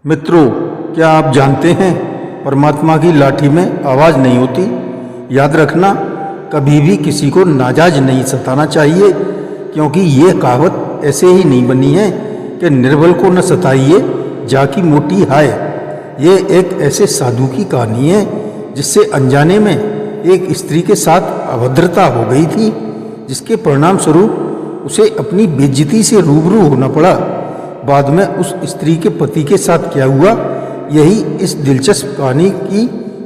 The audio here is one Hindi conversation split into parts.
मित्रों, क्या आप जानते हैं परमात्मा की लाठी में आवाज़ नहीं होती। याद रखना, कभी भी किसी को नाजायज नहीं सताना चाहिए, क्योंकि ये कहावत ऐसे ही नहीं बनी है कि निर्बल को न सताइए जाकी मोटी हाय। ये एक ऐसे साधु की कहानी है जिससे अनजाने में एक स्त्री के साथ अभद्रता हो गई थी, जिसके परिणाम स्वरूप उसे अपनी बेइज्जती से रूबरू होना पड़ा। बाद में उस स्त्री के पति के साथ क्या हुआ, यही इस दिलचस्प कहानी की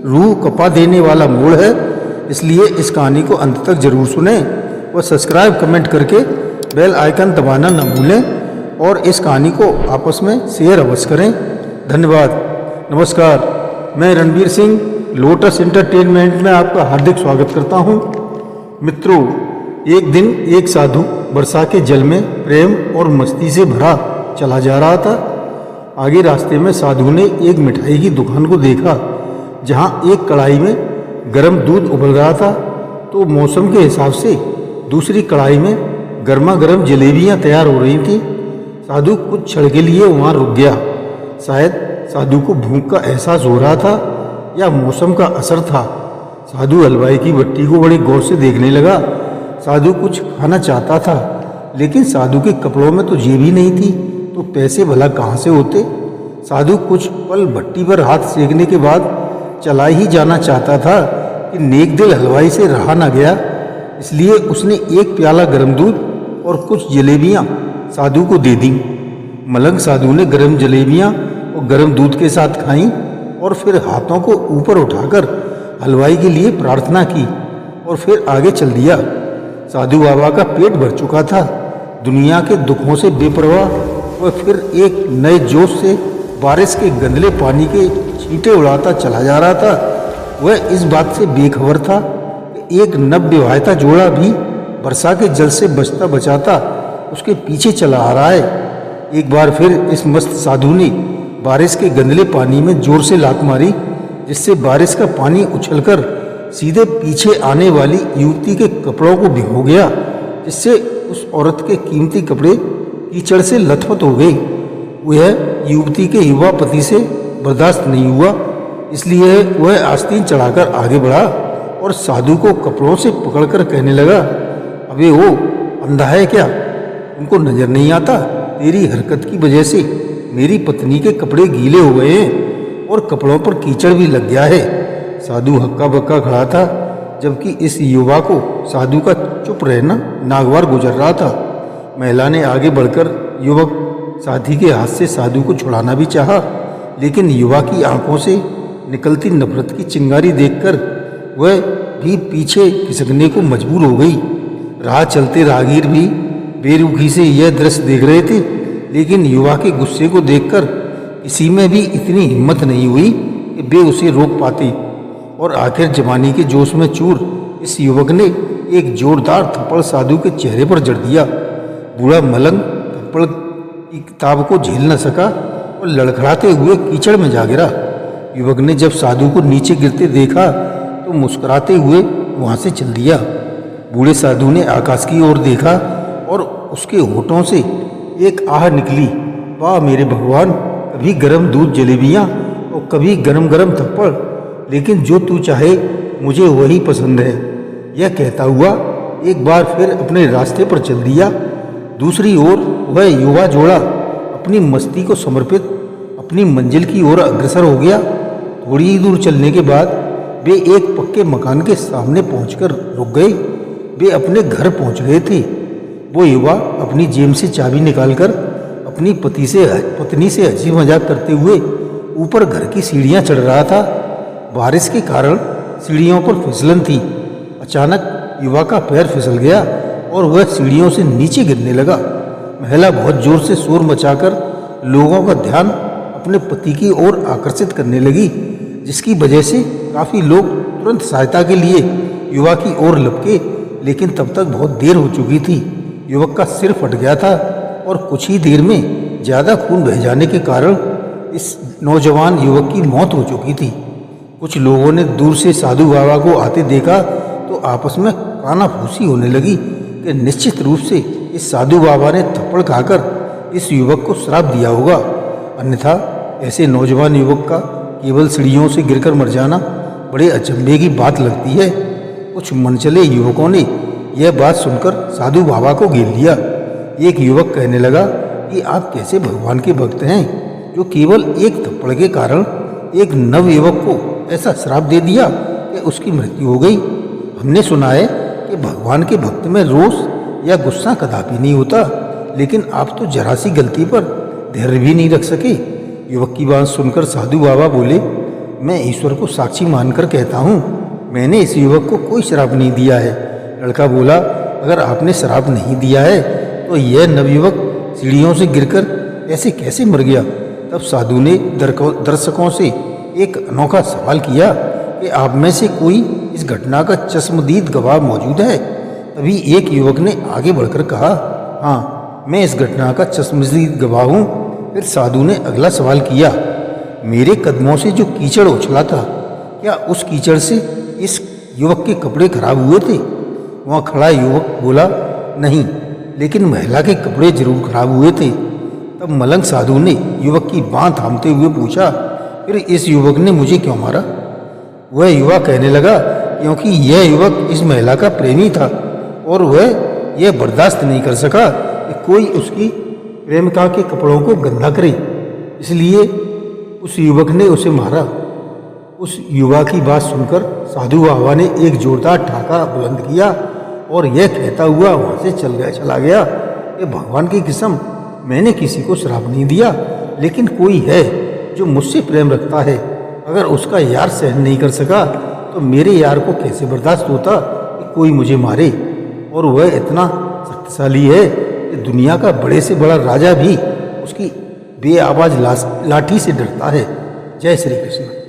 रूह कपा देने वाला मोड़ है। इसलिए इस कहानी को अंत तक जरूर सुनें व सब्सक्राइब कमेंट करके बेल आइकन दबाना न भूलें और इस कहानी को आपस में शेयर अवश्य करें। धन्यवाद। नमस्कार, मैं रणवीर सिंह लोटस एंटरटेनमेंट में आपका हार्दिक स्वागत करता हूं। मित्रों, एक दिन एक साधु वर्षा के जल में प्रेम और मस्ती से भरा चला जा रहा था। आगे रास्ते में साधु ने एक मिठाई की दुकान को देखा, जहां एक कढ़ाई में गर्म दूध उबल रहा था, तो मौसम के हिसाब से दूसरी कढ़ाई में गर्मा गर्म जलेबियां तैयार हो रही थीं। साधु कुछ क्षण के लिए वहां रुक गया। शायद साधु को भूख का एहसास हो रहा था या मौसम का असर था। साधु हलवाई की भट्टी को बड़े गौर से देखने लगा। साधु कुछ खाना चाहता था, लेकिन साधु के कपड़ों में तो जेब ही नहीं थी, तो पैसे भला कहाँ से होते। साधु कुछ पल भट्टी पर हाथ सेकने के बाद चला ही जाना चाहता था कि नेक दिल हलवाई से रहा न गया। इसलिए उसने एक प्याला गर्म दूध और कुछ जलेबियां साधु को दे दी। मलंग साधु ने गर्म जलेबियां और गर्म दूध के साथ खाई और फिर हाथों को ऊपर उठाकर हलवाई के लिए प्रार्थना की और फिर आगे चल दिया। साधु बाबा का पेट भर चुका था। दुनिया के दुखों से बेपरवाह वह फिर एक नए जोश से बारिश के गंदले पानी के छींटे उड़ाता चला जा रहा था। वह इस बात से बेखबर था कि एक नवविवाहिता जोड़ा भी वर्षा के जल से बचता बचाता उसके पीछे चला आ रहा है। एक बार फिर इस मस्त साधु ने बारिश के गंदले पानी में जोर से लात मारी, जिससे बारिश का पानी उछलकर सीधे पीछे आने वाली युवती के कपड़ों को भिगो गया, जिससे उस औरत के कीमती कपड़े कीचड़ से लथपथ हो गई। वह युवती के युवा पति से बर्दाश्त नहीं हुआ, इसलिए वह आस्तीन चढ़ाकर आगे बढ़ा और साधु को कपड़ों से पकड़कर कहने लगा, अबे वो अंधा है क्या? तुमको नजर नहीं आता? तेरी हरकत की वजह से मेरी पत्नी के कपड़े गीले हो गए हैं और कपड़ों पर कीचड़ भी लग गया है। साधु हक्का बक्का खड़ा था, जबकि इस युवा को साधु का चुप रहना नागवार गुजर रहा था। महिला ने आगे बढ़कर युवक साथी के हाथ से साधु को छुड़ाना भी चाहा, लेकिन युवा की आंखों से निकलती नफरत की चिंगारी देखकर वह भी पीछे खिसकने को मजबूर हो गई। राह चलते राहगीर भी बेरुखी से यह दृश्य देख रहे थे, लेकिन युवा के गुस्से को देखकर किसी में भी इतनी हिम्मत नहीं हुई कि वे उसे रोक पाते। और आखिर जवानी के जोश में चूर इस युवक ने एक जोरदार थप्पड़ साधु के चेहरे पर जड़ दिया। बूढ़ा मलंग थप्पड़ की किताब को झेल न सका और लड़खड़ाते हुए कीचड़ में जा गिरा। युवक ने जब साधु को नीचे गिरते देखा तो मुस्कुराते हुए वहां से चल दिया। बूढ़े साधु ने आकाश की ओर देखा और उसके होठों से एक आह निकली, वाह मेरे भगवान, कभी गरम दूध जलेबियां और कभी गरम गरम थप्पड़, लेकिन जो तू चाहे मुझे वही पसंद है। यह कहता हुआ एक बार फिर अपने रास्ते पर चल दिया। दूसरी ओर वह युवा जोड़ा अपनी मस्ती को समर्पित अपनी मंजिल की ओर अग्रसर हो गया। थोड़ी ही दूर चलने के बाद वे एक पक्के मकान के सामने पहुंचकर रुक गए। वे अपने घर पहुंच गए थे। वो युवा अपनी जेब से चाबी निकालकर अपनी पत्नी से हंसी मजाक करते हुए ऊपर घर की सीढ़ियां चढ़ रहा था। बारिश के कारण सीढ़ियों पर फिसलन थी। अचानक युवा का पैर फिसल गया और वह सीढ़ियों से नीचे गिरने लगा। महिला बहुत जोर से शोर मचाकर लोगों का ध्यान अपने पति की ओर आकर्षित करने लगी, जिसकी वजह से काफ़ी लोग तुरंत सहायता के लिए युवा की ओर लपके, लेकिन तब तक बहुत देर हो चुकी थी। युवक का सिर फट गया था और कुछ ही देर में ज़्यादा खून बह जाने के कारण इस नौजवान युवक की मौत हो चुकी थी। कुछ लोगों ने दूर से साधु बाबा को आते देखा तो आपस में कानाफूसी होने लगी कि निश्चित रूप से इस साधु बाबा ने थप्पड़ खाकर इस युवक को श्राप दिया होगा, अन्यथा ऐसे नौजवान युवक का केवल सीढ़ियों से गिरकर मर जाना बड़े अचंभे की बात लगती है। कुछ मनचले युवकों ने यह बात सुनकर साधु बाबा को घेर लिया। एक युवक कहने लगा कि आप कैसे भगवान के भक्त हैं जो केवल एक थप्पड़ के कारण एक नव युवक को ऐसा श्राप दे दिया कि उसकी मृत्यु हो गई। हमने सुना है कि भगवान के भक्त में रोष या गुस्सा कदापि नहीं होता, लेकिन आप तो जरा सी गलती पर धैर्य भी नहीं रख सके। युवक की बात सुनकर साधु बाबा बोले, मैं ईश्वर को साक्षी मानकर कहता हूँ, मैंने इस युवक को कोई श्राप नहीं दिया है। लड़का बोला, अगर आपने श्राप नहीं दिया है तो यह नवयुवक सीढ़ियों से गिरकर ऐसे कैसे मर गया? तब साधु ने दर्शकों से एक अनोखा सवाल किया कि आप में से कोई इस घटना का चश्मदीद गवाह मौजूद है? तभी एक युवक ने आगे बढ़कर कहा, हाँ, मैं इस घटना का चश्मदीद गवाह हूँ। फिर साधु ने अगला सवाल किया, मेरे कदमों से जो कीचड़ उछला था, क्या उस कीचड़ से इस युवक के कपड़े खराब हुए थे? वहाँ खड़ा युवक बोला, नहीं, लेकिन महिला के कपड़े जरूर खराब हुए थे। तब मलंग साधु ने युवक की बाँह थामते हुए पूछा, फिर इस युवक ने मुझे क्यों मारा? वह युवा कहने लगा, क्योंकि यह युवक इस महिला का प्रेमी था और वह यह बर्दाश्त नहीं कर सका कि कोई उसकी प्रेमिका के कपड़ों को गंदा करे, इसलिए उस युवक ने उसे मारा। उस युवा की बात सुनकर साधु बाबा ने एक जोरदार ठहाका बुलंद किया और यह कहता हुआ वहाँ से चला गया कि भगवान की कसम, मैंने किसी को श्राप नहीं दिया, लेकिन कोई है जो मुझसे प्रेम रखता है। अगर उसका यार सहन नहीं कर सका तो मेरे यार को कैसे बर्दाश्त होता कि कोई मुझे मारे? और वह इतना शक्तिशाली है कि दुनिया का बड़े से बड़ा राजा भी उसकी बेआवाज लाठी से डरता है। जय श्री कृष्ण।